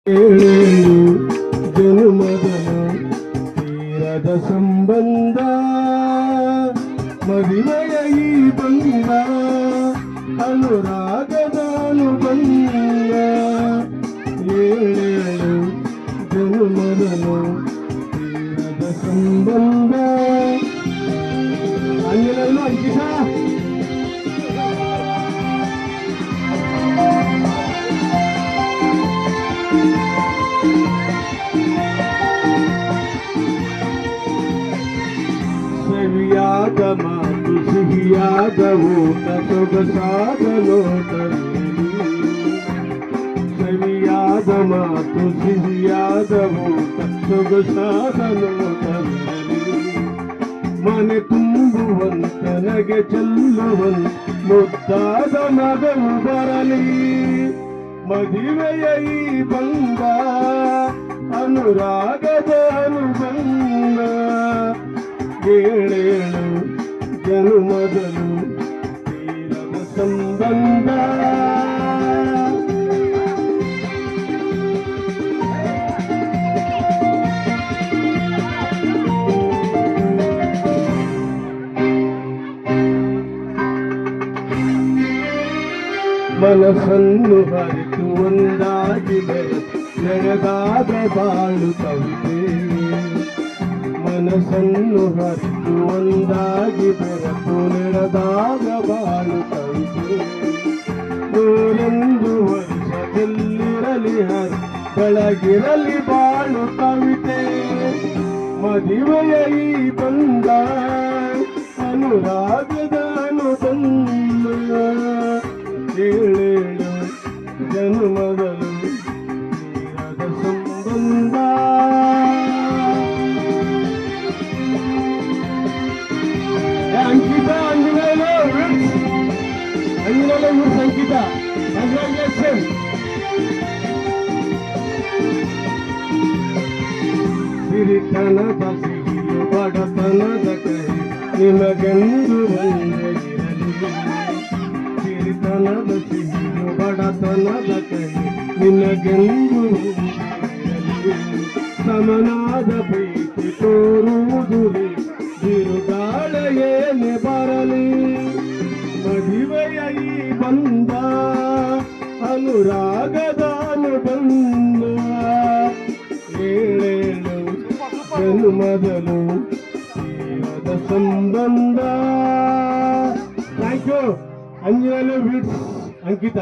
ಏಳೇಳು ಜನುಮದನು ತೀರದ ಸಂಬಂಧ ಮದುವೆಯ ಈ ಬಂಧ ಅನುರಾಗದ ಅನುಬಂಧ ಏಳೇಳು ಜನುಮದನು ತೀರದ ಸಂಬಂಧ ಅಂಜನಲ್ಲೂ ಅಂಕಿತ ಸವಿಯಾದ ಮಾತು ಸಿಹಿಯಾದ ಊಟ ಸೊಗಸಾದ ನೋಟದಲ್ಲಿ ಸವಿಯಾದ ಮಾತು ಸಿಹಿಯಾದ ಊಟ ಸೊಗಸಾದ ನೋಟದಲ್ಲಿ ಮನೆ ತುಂಬುವಂತ ನಗೆ ಚೆಲ್ಲುವಂತ ಮುದ್ದಾದ ಮಗವು ಬರಲಿ ಮದುವೆಯ ಈ ಬಂಧ ಅನುರಾಗದ ಅನುಬಂಧ ಏಳೇಳು ಜನುಮದಲು ತೀರದ ಸಂಬಂಧ ಮನಸ್ಸನ್ನು ಹರಿತು ಒಂದಾಗಿ ನಡೆದಾಗ ಬಾಳು ಕವಿತೆ ಮನಸ್ಸನ್ನು ಹರಿತು ಒಂದಾಗಿ ಬೆರೆತು ನಡೆದಾಗ ಬಾಳು ಕವಿತೆ ನೂರೊಂದು ವರ್ಷದಲ್ಲಿರಲಿ ಹರಿ ಬೆಳಗಿರಲಿ ಬಾಳು ಕವಿತೆ ಮದುವೆಯ ಈ ಬಂಧ ಅನುರಾಗದ ಅನುಬಂಧ ಏಳೇಳು ಜನುಮದಲು ತೀರದ ಸಂಬಂಧ ಅಂಕಿತ ಅಂಜನೇಯ ಊರ್ಸ್ ಅಂಕಿತ ಕಂಗ್ರಾಚುಲೇಷನ್ ಸಿರಿತನದ ಸಿಹಿಯು ಬಡತನದ ಕಹಿ ನಿಮಗೆಂದು ಒಂದಿರಲಿ ಸಿರಿತನದ ಸಿಹಿಯು ಬಡತನದ ಕಹಿ ನಿಮಗೆಂದು ಸಮನಾದ ಪ್ರೀತಿ ತೋರುವುದು ಬಿರುಗಾಳ ಏನೆ ಬರಲಿ ಮದುವೆಯ ಈ ಬಂಧ ಅನುರಾಗದ ಅನುಬಂಧ ಏಳೇಳು ಜನುಮದಲು ತೀರದ ಸಂಬಂಧ ಥ್ಯಾಂಕ್ ಯು ಅಂಜನೇಯ ಅಂಕಿತ.